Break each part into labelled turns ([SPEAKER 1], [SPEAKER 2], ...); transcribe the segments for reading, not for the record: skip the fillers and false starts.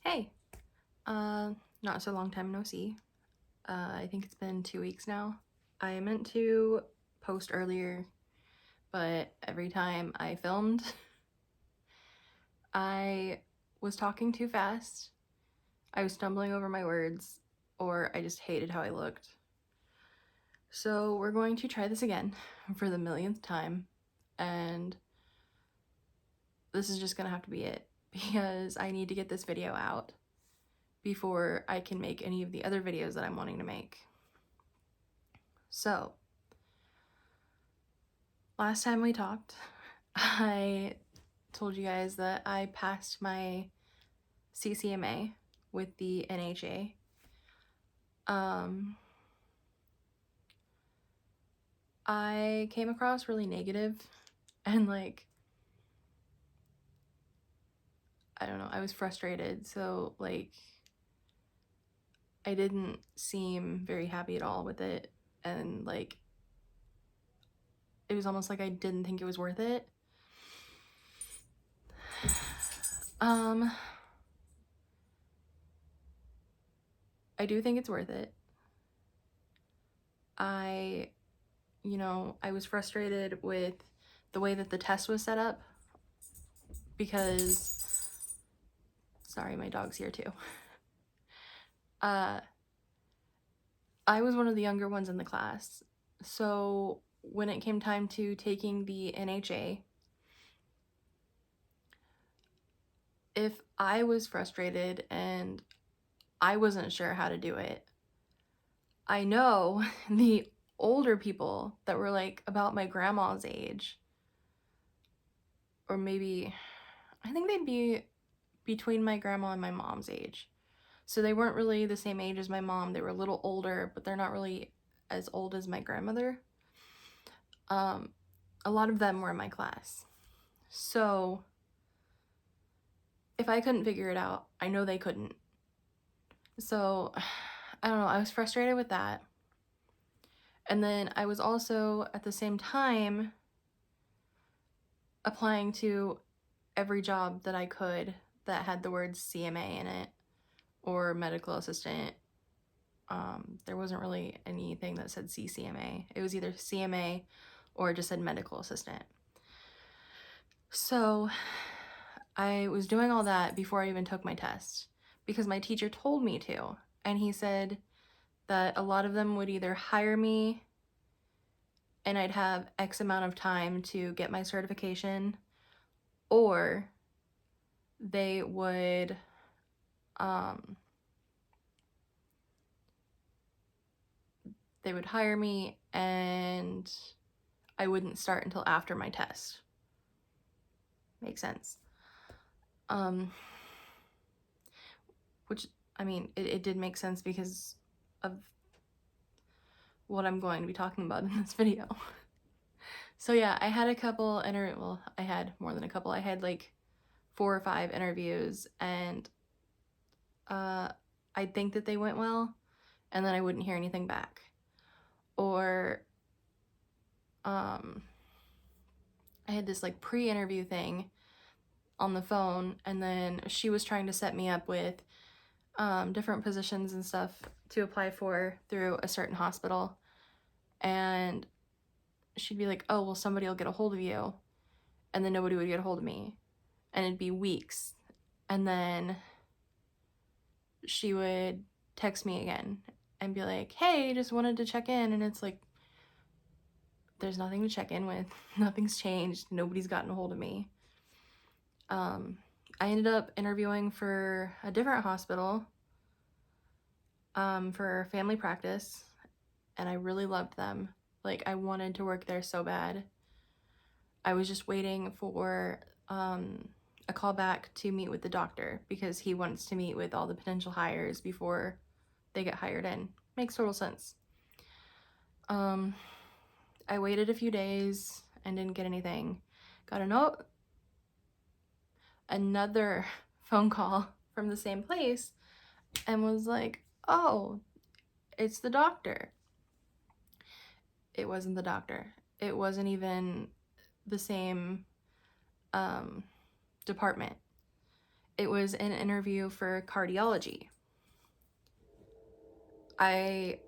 [SPEAKER 1] Hey, not so long time no see. I think it's been 2 weeks now. I meant to post earlier, but every time I filmed, I was talking too fast, I was stumbling over my words, or I just hated how I looked. So we're going to try this again for the millionth time, and this is just gonna have to be it, because I need to get this video out before I can make any of the other videos that I'm wanting to make. So, last time we talked, I told you guys that I passed my CCMA with the NHA. I came across really negative and I don't know, I was frustrated. So I didn't seem very happy at all with it. And it was almost like I didn't think it was worth it. I do think it's worth it. I was frustrated with the way that the test was set up because, sorry, my dog's here too. I was one of the younger ones in the class. So when it came time to taking the NHA, if I was frustrated and I wasn't sure how to do it, I know the older people that were about my grandma's age, or maybe I think they'd be between my grandma and my mom's age. So they weren't really the same age as my mom. They were a little older, but they're not really as old as my grandmother. A lot of them were in my class. So if I couldn't figure it out, I know they couldn't. So I don't know, I was frustrated with that. And then I was also at the same time applying to every job that I could that had the word CMA in it or medical assistant. There wasn't really anything that said CCMA. It was either CMA or it just said medical assistant. So I was doing all that before I even took my test because my teacher told me to. And he said that a lot of them would either hire me and I'd have X amount of time to get my certification, or they would hire me and I wouldn't start until after my test. Makes sense. Which, I mean, it did make sense because of what I'm going to be talking about in this video. So yeah, I had a couple I had more than a couple. I had 4 or 5 interviews, and I'd think that they went well, and then I wouldn't hear anything back. Or I had this pre-interview thing on the phone, and then she was trying to set me up with different positions and stuff to apply for through a certain hospital, and she'd be like, oh, well, somebody will get a hold of you, and then nobody would get a hold of me, and it'd be weeks, and then she would text me again and be like, hey, just wanted to check in, and it's like, there's nothing to check in with. Nothing's changed. Nobody's gotten a hold of me. I ended up interviewing for a different hospital for family practice, and I really loved them. I wanted to work there so bad. I was just waiting for a call back to meet with the doctor because he wants to meet with all the potential hires before they get hired in. Makes total sense. I waited a few days and didn't get anything. Got a note, another phone call from the same place, and was like, oh, it's the doctor. It wasn't the doctor. It wasn't even the same department. it was an interview for cardiology. I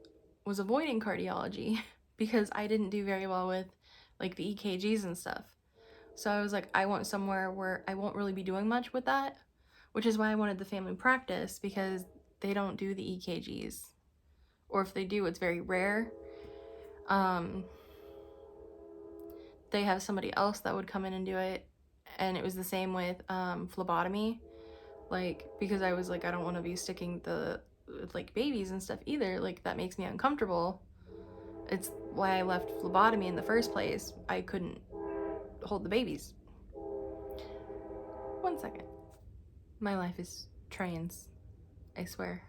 [SPEAKER 1] was avoiding cardiology because I didn't do very well with like the EKGs and stuff. So I was like, I want somewhere where I won't really be doing much with that, which is why I wanted the family practice, because they don't do the EKGs. Or if they do, it's very rare. They have somebody else that would come in and do it. And it was the same with phlebotomy. Like, because I was like, I don't want to be sticking the like babies and stuff either. Like, that makes me uncomfortable. It's why I left phlebotomy in the first place. I couldn't hold the babies. 1 second. My life is trains, I swear.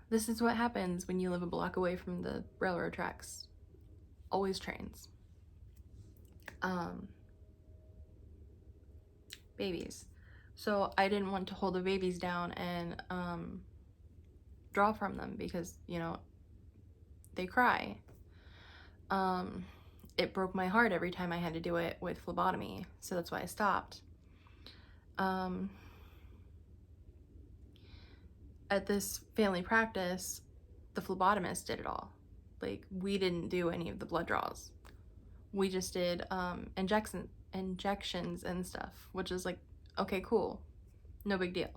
[SPEAKER 1] This is what happens when you live a block away from the railroad tracks. Always trains. Babies. So I didn't want to hold the babies down and draw from them because, you know, they cry. It broke my heart every time I had to do it with phlebotomy, so that's why I stopped. At this family practice, the phlebotomist did it all. Like, we didn't do any of the blood draws. We just did injections and stuff, which is like, okay, cool, no big deal.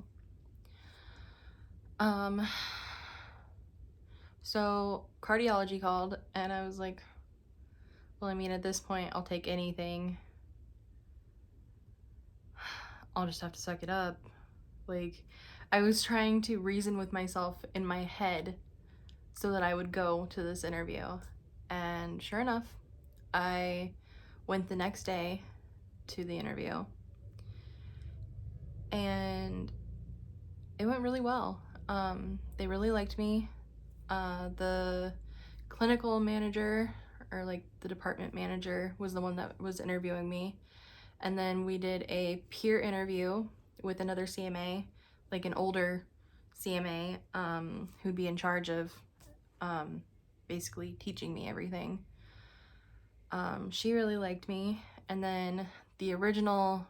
[SPEAKER 1] So cardiology called, and I was like, well, I mean, at this point, I'll take anything. I'll just have to suck it up. Like, I was trying to reason with myself in my head so that I would go to this interview. And sure enough, I went the next day to the interview. And it went really well. They really liked me. The clinical manager, or like the department manager, was the one that was interviewing me. And then we did a peer interview with another CMA, like an older CMA, who'd be in charge of basically teaching me everything. She really liked me. And then the original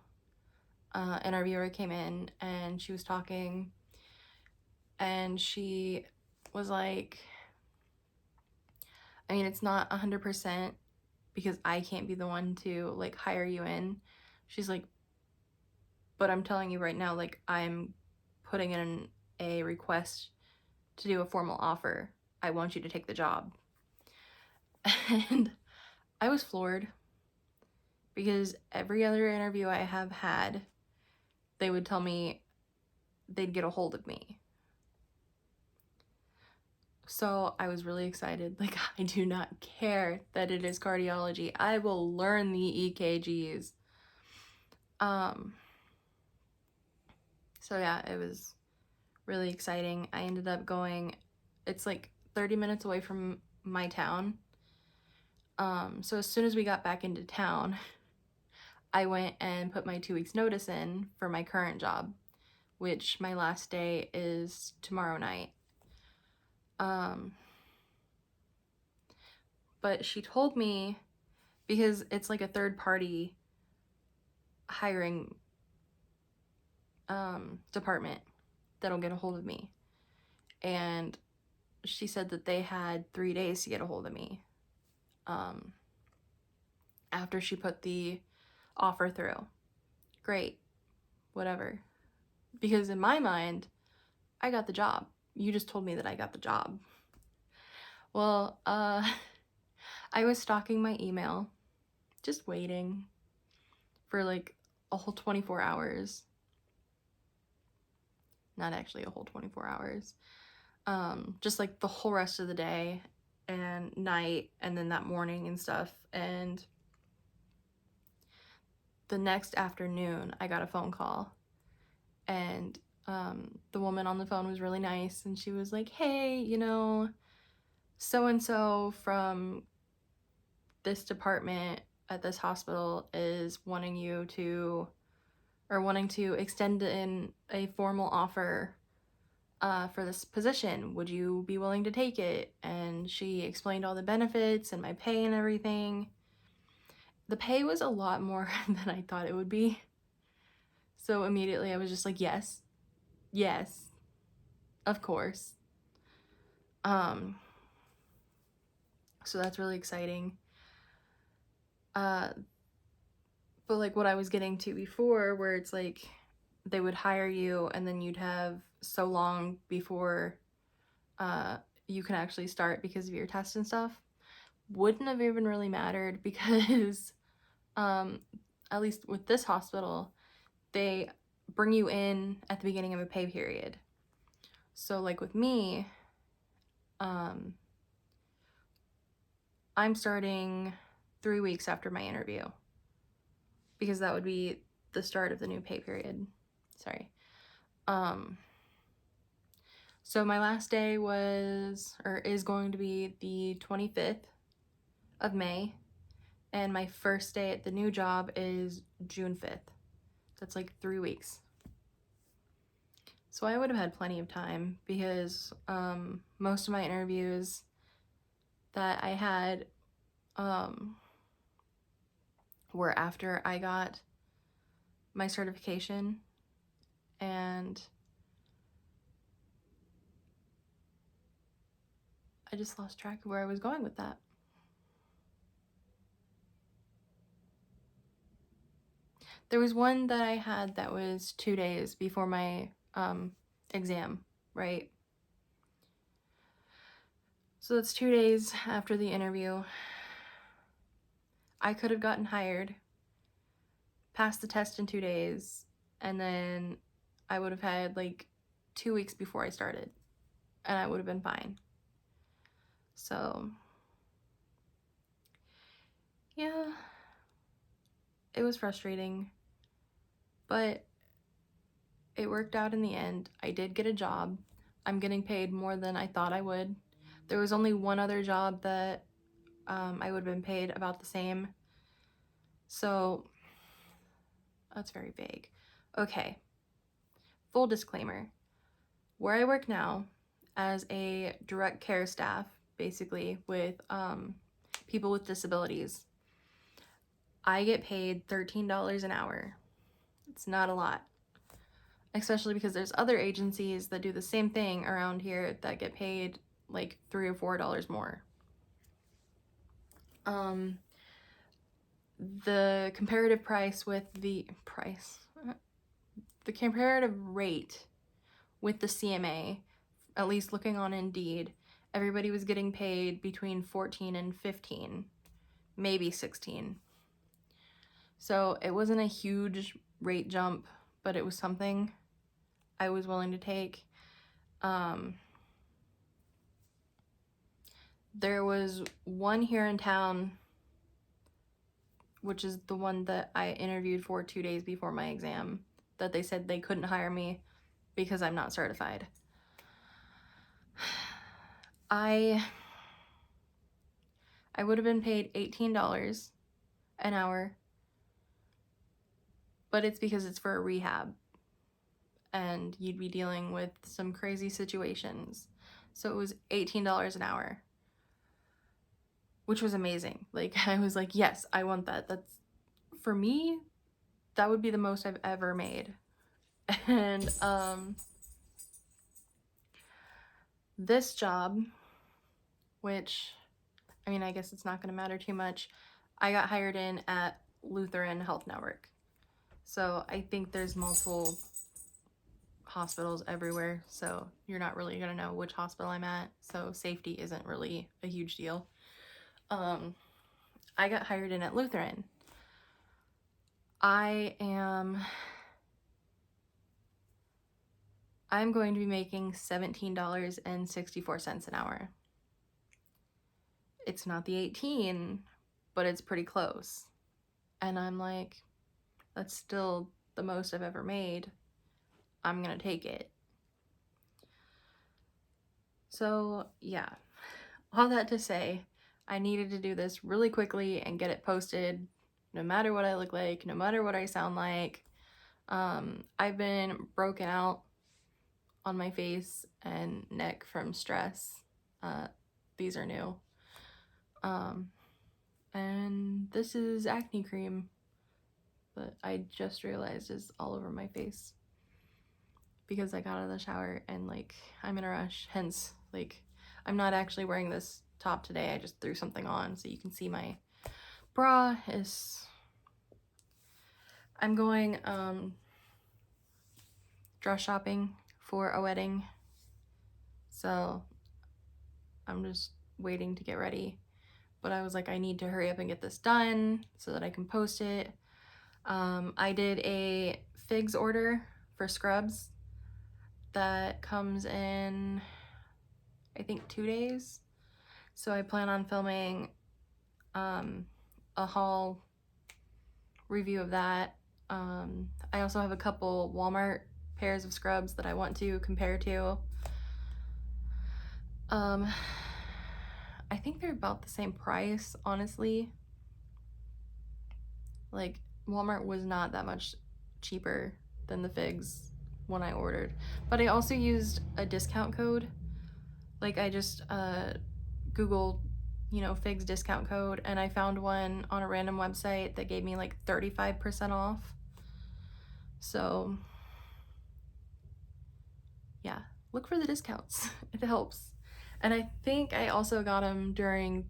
[SPEAKER 1] interviewer came in, and she was talking, and she was like, I mean, it's not 100% because I can't be the one to like hire you in. She's like, but I'm telling you right now, like, I'm putting in a request to do a formal offer. I want you to take the job. And I was floored, because every other interview I have had, they would tell me they'd get a hold of me. So I was really excited. Like, I do not care that it is cardiology. I will learn the EKGs. So yeah, it was really exciting. I ended up going, it's like 30 minutes away from my town. So as soon as we got back into town, I went and put my 2 weeks notice in for my current job, which my last day is tomorrow night. But she told me, because it's like a third party hiring department that'll get a hold of me. And she said that they had 3 days to get a hold of me after she put the offer through. Great, whatever. Because in my mind, I got the job. You just told me that I got the job. Well, I was stalking my email, just waiting for like a whole 24 hours. Not actually a whole 24 hours. Just like the whole rest of the day and night, and then that morning and stuff. And the next afternoon, I got a phone call, and the woman on the phone was really nice, and she was like, hey, you know, so-and-so from this department at this hospital is wanting to extend in a formal offer for this position. Would you be willing to take it? And she explained all the benefits and my pay and everything. The pay was a lot more than I thought it would be. So immediately I was just like, yes, yes, of course. So that's really exciting. But like what I was getting to before, where it's like they would hire you and then you'd have so long before you can actually start because of your test and stuff, wouldn't have even really mattered because at least with this hospital, they bring you in at the beginning of a pay period. So like with me, I'm starting 3 weeks after my interview because that would be the start of the new pay period. Sorry. So my last day is going to be the 25th of May, and my first day at the new job is June 5th. That's like 3 weeks. So I would have had plenty of time because most of my interviews that I had were after I got my certification, and I just lost track of where I was going with that. There was one that I had that was 2 days before my exam, right? So that's 2 days after the interview. I could have gotten hired, passed the test in 2 days, and then I would have had like 2 weeks before I started, and I would have been fine. So, yeah, it was frustrating, but it worked out in the end. I did get a job. I'm getting paid more than I thought I would. There was only one other job that I would have been paid about the same. So, that's very vague. Okay, full disclaimer. Where I work now as a direct care staff, basically, with people with disabilities, I get paid $13 an hour. It's not a lot. Especially because there's other agencies that do the same thing around here that get paid like $3 or $4 more. The comparative rate with the CMA, at least looking on Indeed, everybody was getting paid between 14 and 15, maybe 16. So it wasn't a huge rate jump, but it was something I was willing to take. There was one here in town, which is the one that I interviewed for 2 days before my exam, that they said they couldn't hire me because I'm not certified. I would have been paid $18 an hour, but it's because it's for a rehab and you'd be dealing with some crazy situations. So it was $18 an hour, which was amazing. Like, I was like, yes, I want that. That's, for me, that would be the most I've ever made. And this job, which, I mean, I guess it's not going to matter too much, I got hired in at Lutheran Health Network. So I think there's multiple hospitals everywhere, so you're not really going to know which hospital I'm at, so safety isn't really a huge deal. I got hired in at Lutheran. I'm going to be making $17.64 an hour. It's not the 18, but it's pretty close. And I'm like, that's still the most I've ever made. I'm gonna take it. So yeah, all that to say, I needed to do this really quickly and get it posted, no matter what I look like, no matter what I sound like. I've been broken out on my face and neck from stress. These are new. And this is acne cream. that I just realized is all over my face because I got out of the shower and like I'm in a rush. Hence, like I'm not actually wearing this top today. I just threw something on so you can see my bra is. I'm going dress shopping for a wedding, so I'm just waiting to get ready. But I was like, I need to hurry up and get this done so that I can post it. I did a Figs order for scrubs that comes in, I think, 2 days. So I plan on filming a haul review of that. I also have a couple Walmart pairs of scrubs that I want to compare to. I think they're about the same price, honestly. Like, Walmart was not that much cheaper than the Figs when I ordered. But I also used a discount code. Like, I just Googled, you know, Figs discount code, and I found one on a random website that gave me like 35% off. So, yeah, look for the discounts. It helps. And I think I also got them during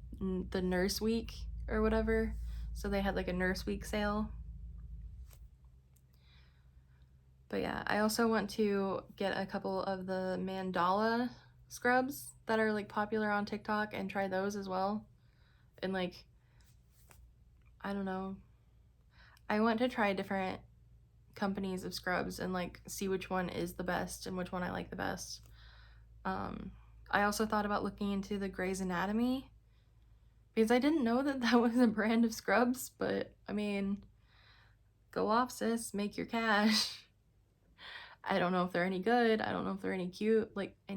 [SPEAKER 1] the Nurse Week or whatever. So they had like a Nurse Week sale. But yeah, I also want to get a couple of the mandala scrubs that are like popular on TikTok and try those as well. And like, I don't know. I want to try different companies of scrubs and like see which one is the best and which one I like the best. I also thought about looking into the Grey's Anatomy because I didn't know that that was a brand of scrubs, but I mean, go off, sis, make your cash. I don't know if they're any good. I don't know if they're any cute, like I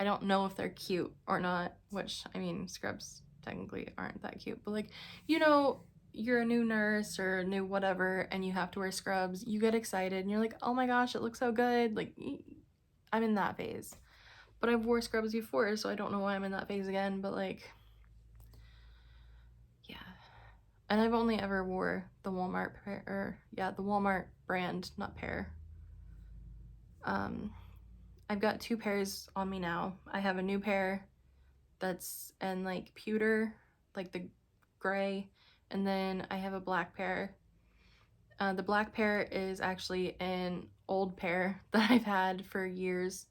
[SPEAKER 1] don't know if they're cute or not, which, I mean, scrubs technically aren't that cute, but like, you know, you're a new nurse or a new whatever and you have to wear scrubs, you get excited and you're like, oh my gosh, it looks so good. Like, I'm in that phase. But I've wore scrubs before, so I don't know why I'm in that phase again, but like, yeah. And I've only ever wore the Walmart pair, or yeah, the Walmart brand, not pair. I've got 2 pairs on me now. I have a new pair that's in like pewter, like the gray, and then I have a black pair. The black pair is actually an old pair that I've had for years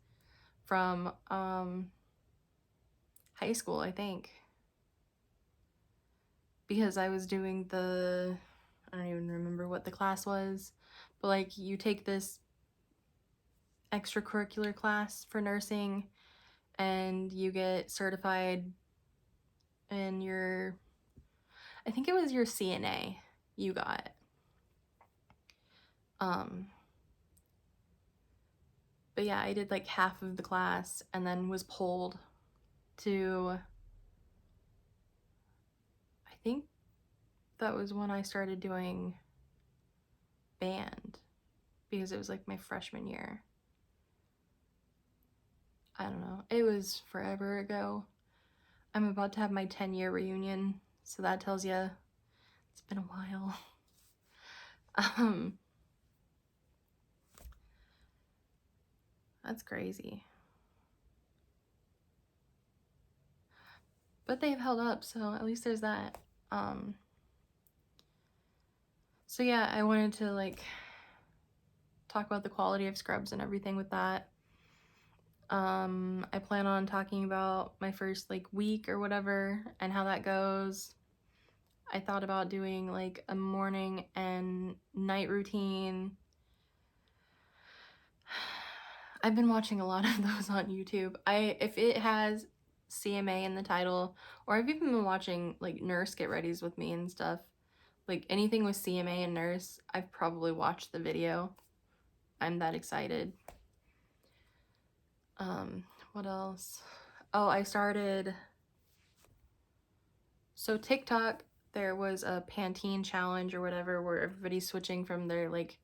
[SPEAKER 1] from high school, I think. Because I was doing I don't even remember what the class was, but like you take this extracurricular class for nursing and you get certified in I think it was your CNA you got. But yeah, I did like half of the class and then was pulled to, I think that was when I started doing band because it was like my freshman year. I don't know. It was forever ago. I'm about to have my 10-year reunion, so that tells you it's been a while. That's crazy. But they've held up, so at least there's that. So yeah, I wanted to like talk about the quality of scrubs and everything with that. I plan on talking about my first like week or whatever and how that goes. I thought about doing like a morning and night routine. I've been watching a lot of those on YouTube. If it has CMA in the title, or I've even been watching like nurse get readies with me and stuff. Like anything with CMA and nurse, I've probably watched the video. I'm that excited. What else? Oh, I started. So TikTok, there was a Pantene challenge or whatever where everybody's switching from their like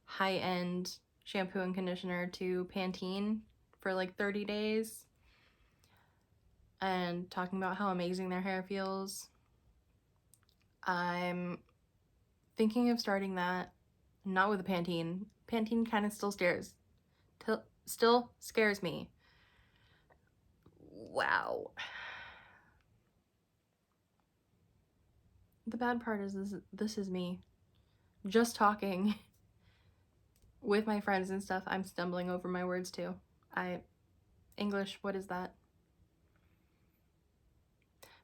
[SPEAKER 1] high-end shampoo and conditioner to Pantene for like 30 days and talking about how amazing their hair feels. I'm thinking of starting that, not with a Pantene. Pantene kind of still scares me. Wow. The bad part is this is me just talking with my friends and stuff. I'm stumbling over my words too. English, what is that?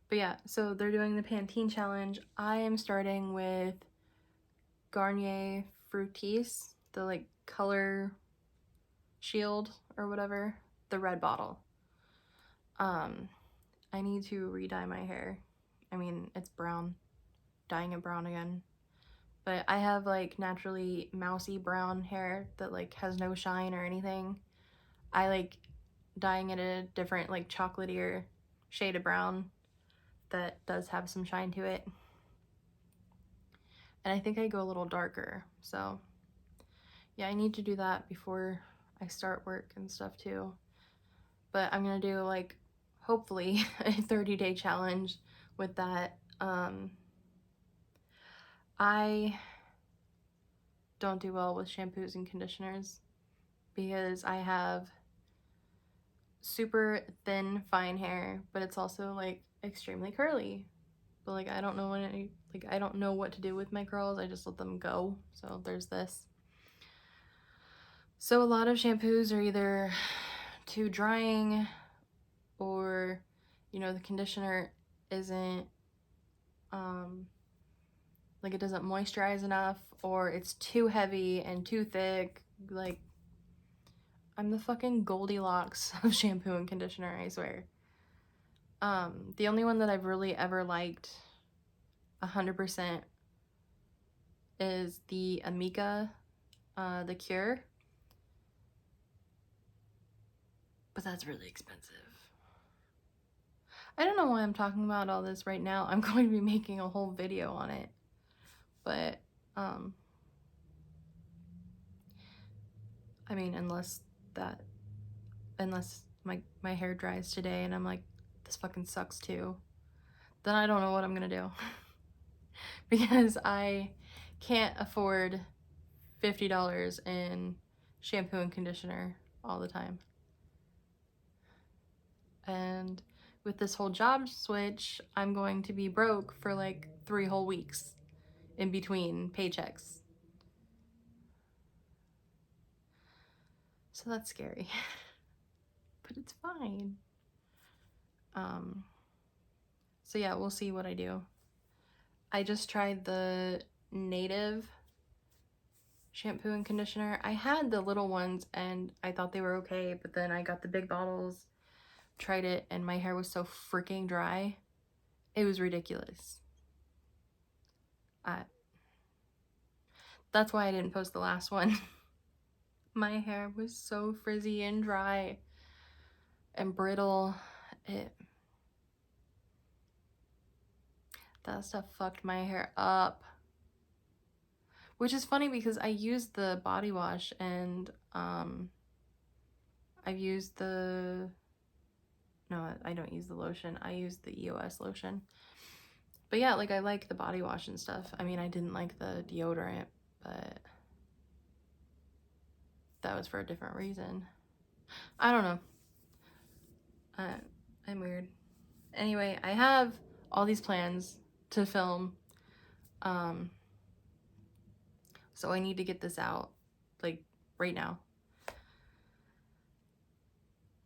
[SPEAKER 1] But yeah, so they're doing the Pantene challenge. I am starting with Garnier Fructis, the like color shield or whatever, the red bottle. I need to re-dye my hair. I mean, it's brown. Dyeing it brown again. But I have like naturally mousy brown hair that like has no shine or anything. I like dyeing it a different like chocolatier shade of brown that does have some shine to it. And I think I go a little darker. So yeah, I need to do that before I start work and stuff too. But I'm gonna do like hopefully a 30-day challenge with that. I don't do well with shampoos and conditioners because I have super thin fine hair, but it's also like extremely curly. But like I don't know I don't know what to do with my curls. I just let them go. So there's this. So a lot of shampoos are either too drying, or you know, the conditioner isn't like it doesn't moisturize enough, or it's too heavy and too thick. Like I'm the fucking Goldilocks of shampoo and conditioner, I swear. The only one that I've really ever liked 100% is the Amika, the Cure. But that's really expensive. I don't know why I'm talking about all this right now. I'm going to be making a whole video on it. But, I mean, unless my hair dries today and I'm like, this fucking sucks too, then I don't know what I'm gonna do. Because I can't afford $50 in shampoo and conditioner all the time. And with this whole job switch, I'm going to be broke for like 3 whole weeks in between paychecks. So that's scary. But it's fine. So yeah, we'll see what I do. I just tried the Native shampoo and conditioner. I had the little ones and I thought they were okay, but then I got the big bottles, tried it, and my hair was so freaking dry. It was ridiculous. That's why I didn't post the last one. My hair was so frizzy and dry and brittle. That stuff fucked my hair up. Which is funny because I used the body wash and I've used the... No, I don't use the lotion. I use the EOS lotion. But yeah, like I like the body wash and stuff. I mean, I didn't like the deodorant, but that was for a different reason. I don't know. I'm weird. Anyway, I have all these plans to film. So I need to get this out, like, right now.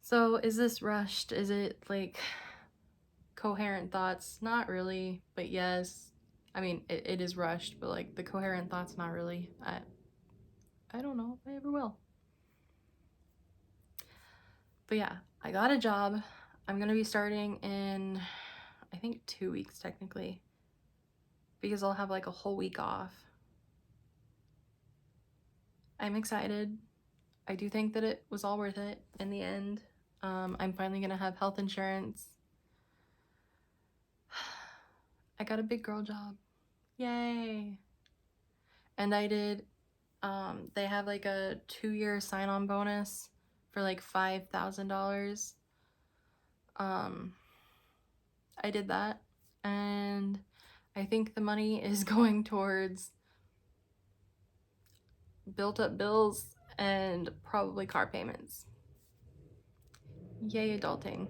[SPEAKER 1] So is this rushed? Is it, like, coherent thoughts? Not really, but yes. I mean, it is rushed, but, like, the coherent thoughts, not really. I don't know if I ever will. But yeah, I got a job. I'm gonna be starting in, I think, 2 weeks, technically. Because I'll have, like, a whole week off. I'm excited. I do think that it was all worth it in the end. I'm finally gonna have health insurance. I got a big girl job. Yay! And I did, they have like a 2-year sign-on bonus for like $5,000. I did that, and I think the money is going towards built up bills and probably car payments. Yay, adulting.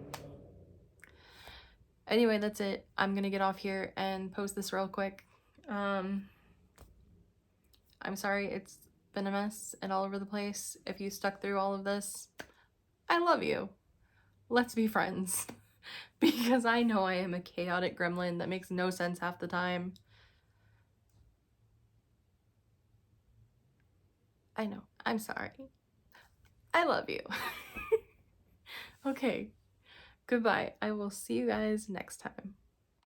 [SPEAKER 1] Anyway, that's it. I'm gonna get off here and post this real quick. I'm sorry it's been a mess and all over the place. If you stuck through all of this, I love you. Let's be friends. Because I know I am a chaotic gremlin that makes no sense half the time. I know. I'm sorry. I love you. Okay. Goodbye. I will see you guys next time.